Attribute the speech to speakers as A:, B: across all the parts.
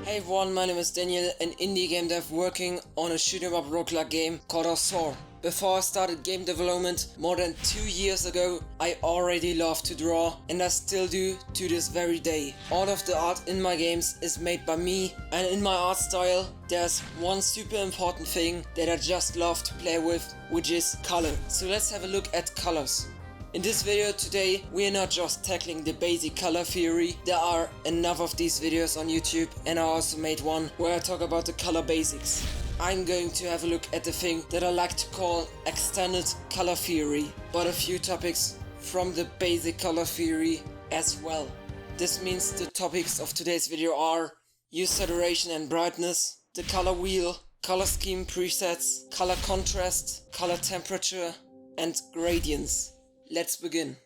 A: Hey everyone, my name is Daniel, an indie game dev working on a shoot 'em up roguelike game called Azure. Before I started game development more than 2 years ago, I already loved to draw, and I still do to this very day. All of the art in my games is made by me, and in my art style there's one super important thing that I just love to play with, which is color. So let's have a look at colors. In this video today, we are not just tackling the basic color theory. There are enough of these videos on YouTube, and I also made one where I talk about the color basics. I'm going to have a look at the thing that I like to call extended color theory, but a few topics from the basic color theory as well. This means the topics of today's video are hue, saturation and brightness, the color wheel, color scheme presets, color contrast, color temperature and gradients. Let's begin.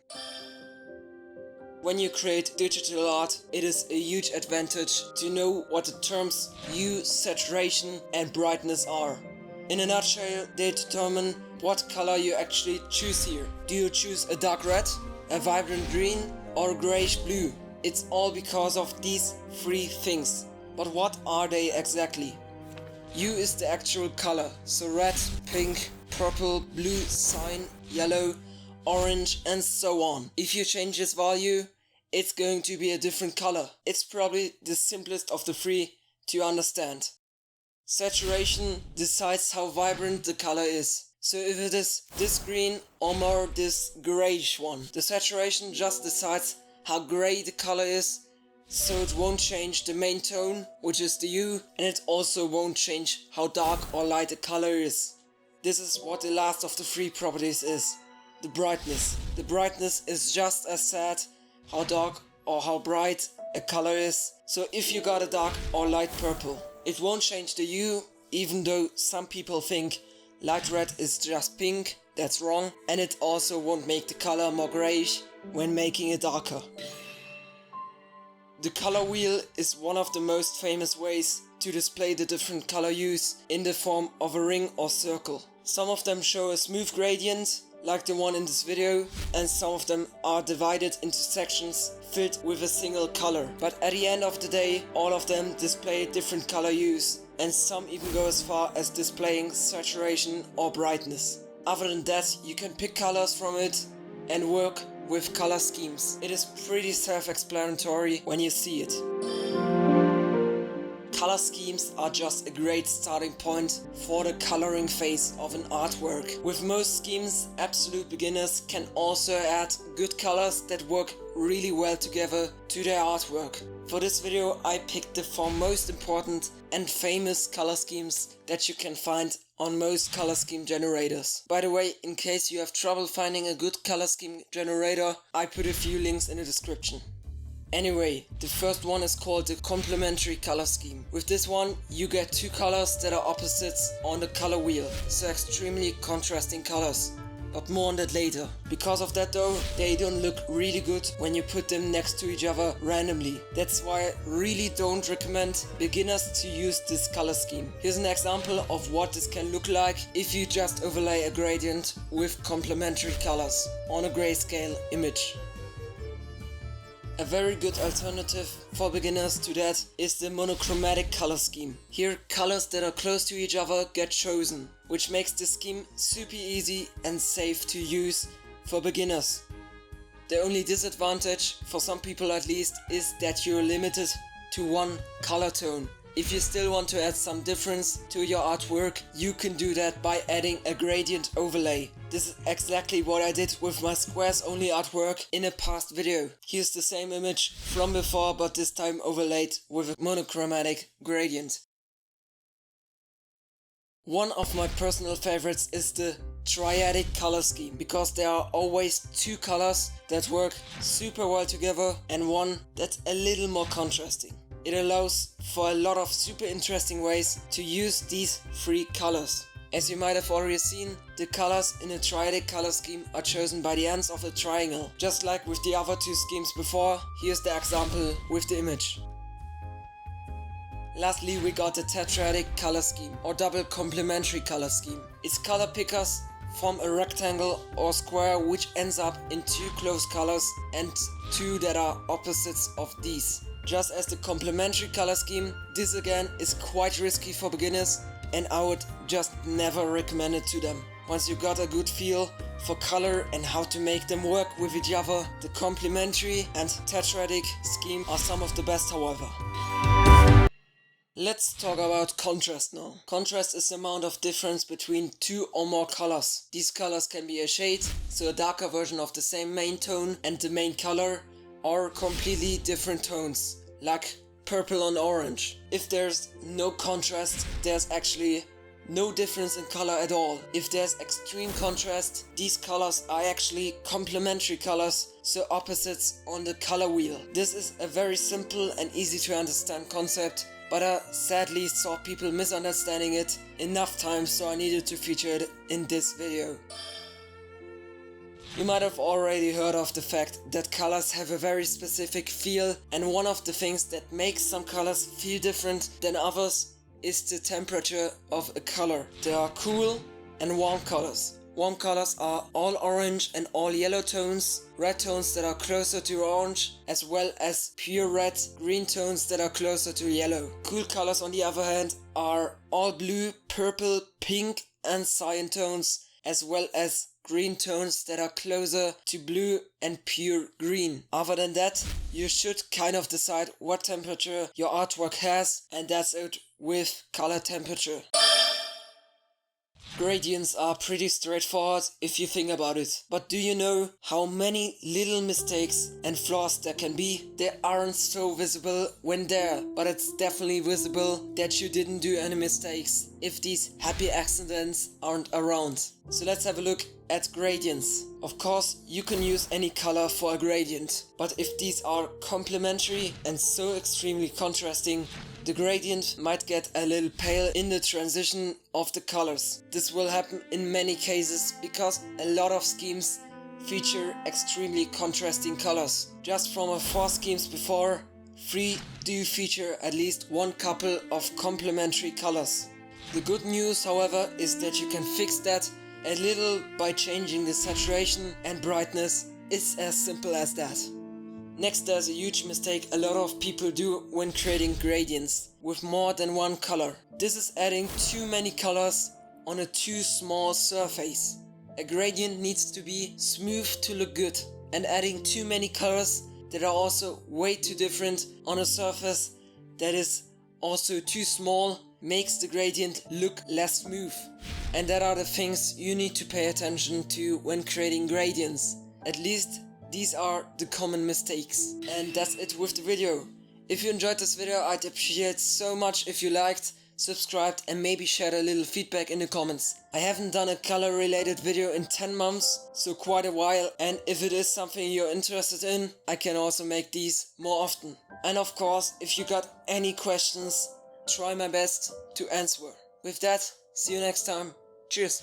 A: When you create digital art, it is a huge advantage to know what the terms hue, saturation and brightness are. In a nutshell, they determine what color you actually choose here. Do you choose a dark red, a vibrant green or a grayish blue? It's all because of these three things. But what are they exactly? Hue is the actual color, so red, pink, purple, blue, cyan, yellow, orange and so on. If you change this value, it's going to be a different color. It's probably the simplest of the three to understand. Saturation decides how vibrant the color is. So if it is this green or more this grayish one, the saturation just decides how gray the color is, so it won't change the main tone, which is the hue, and it also won't change how dark or light the color is. This is what the last of the three properties is. The brightness. The brightness is just as sad how dark or how bright a color is. So if you got a dark or light purple, it won't change the hue, even though some people think light red is just pink. That's wrong, and it also won't make the color more grayish when making it darker. The color wheel is one of the most famous ways to display the different color hues in the form of a ring or circle. Some of them show a smooth gradient, like the one in this video, and some of them are divided into sections filled with a single color. But at the end of the day, all of them display different color hues, and some even go as far as displaying saturation or brightness. Other than that, you can pick colors from it and work with color schemes. It is pretty self-explanatory when you see it. Color schemes are just a great starting point for the coloring phase of an artwork. With most schemes, absolute beginners can also add good colors that work really well together to their artwork. For this video, I picked the 4 most important and famous color schemes that you can find on most color scheme generators. By the way, in case you have trouble finding a good color scheme generator, I put a few links in the description. Anyway, the first one is called the complementary color scheme. With this one, you get 2 colors that are opposites on the color wheel, so extremely contrasting colors. But more on that later. Because of that though, they don't look really good when you put them next to each other randomly. That's why I really don't recommend beginners to use this color scheme. Here's an example of what this can look like if you just overlay a gradient with complementary colors on a grayscale image. A very good alternative for beginners to that is the monochromatic color scheme. Here, colors that are close to each other get chosen, which makes the scheme super easy and safe to use for beginners. The only disadvantage, for some people at least, is that you're limited to one color tone. If you still want to add some difference to your artwork, you can do that by adding a gradient overlay. This is exactly what I did with my squares only artwork in a past video. Here's the same image from before, but this time overlaid with a monochromatic gradient. One of my personal favorites is the triadic color scheme, because there are always 2 colors that work super well together and one that's a little more contrasting. It allows for a lot of super interesting ways to use these 3 colors. As you might have already seen, the colors in a triadic color scheme are chosen by the ends of a triangle. Just like with the other 2 schemes before, here's the example with the image. Lastly, we got the tetradic color scheme or double complementary color scheme. Its color pickers form a rectangle or square which ends up in 2 close colors and 2 that are opposites of these. Just as the complementary color scheme, this again is quite risky for beginners and I would just never recommend it to them. Once you got a good feel for color and how to make them work with each other, the complementary and tetradic scheme are some of the best, however. Let's talk about contrast now. Contrast is the amount of difference between two or more colors. These colors can be a shade, so a darker version of the same main tone and the main color, or completely different tones, like purple and orange. If there's no contrast, there's actually no difference in color at all. If there's extreme contrast, these colors are actually complementary colors, so opposites on the color wheel. This is a very simple and easy to understand concept, but I sadly saw people misunderstanding it enough times, so I needed to feature it in this video. You might have already heard of the fact that colors have a very specific feel, and one of the things that makes some colors feel different than others is the temperature of a color. There are cool and warm colors. Warm colors are all orange and all yellow tones, red tones that are closer to orange, as well as pure red, green tones that are closer to yellow. Cool colors, on the other hand, are all blue, purple, pink and cyan tones, as well as green tones that are closer to blue and pure green. Other than that, you should kind of decide what temperature your artwork has, and that's it with color temperature. Gradients are pretty straightforward if you think about it. But do you know how many little mistakes and flaws there can be? They aren't so visible when there, but it's definitely visible that you didn't do any mistakes if these happy accidents aren't around. So let's have a look at gradients. Of course, you can use any color for a gradient, but if these are complementary and so extremely contrasting, the gradient might get a little pale in the transition of the colors. This will happen in many cases because a lot of schemes feature extremely contrasting colors. Just from 4 schemes before, 3 do feature at least one couple of complementary colors. The good news, however, is that you can fix that a little by changing the saturation and brightness. It's as simple as that. Next, there's a huge mistake a lot of people do when creating gradients with more than one color. This is adding too many colors on a too small surface. A gradient needs to be smooth to look good, and adding too many colors that are also way too different on a surface that is also too small makes the gradient look less smooth. And that are the things you need to pay attention to when creating gradients. At least these are the common mistakes. And that's it with the video. If you enjoyed this video, I'd appreciate so much if you liked, subscribed and maybe shared a little feedback in the comments. I haven't done a color related video in 10 months, so quite a while, and if it is something you're interested in, I can also make these more often. And of course, if you got any questions, try my best to answer. With that, see you next time. Cheers.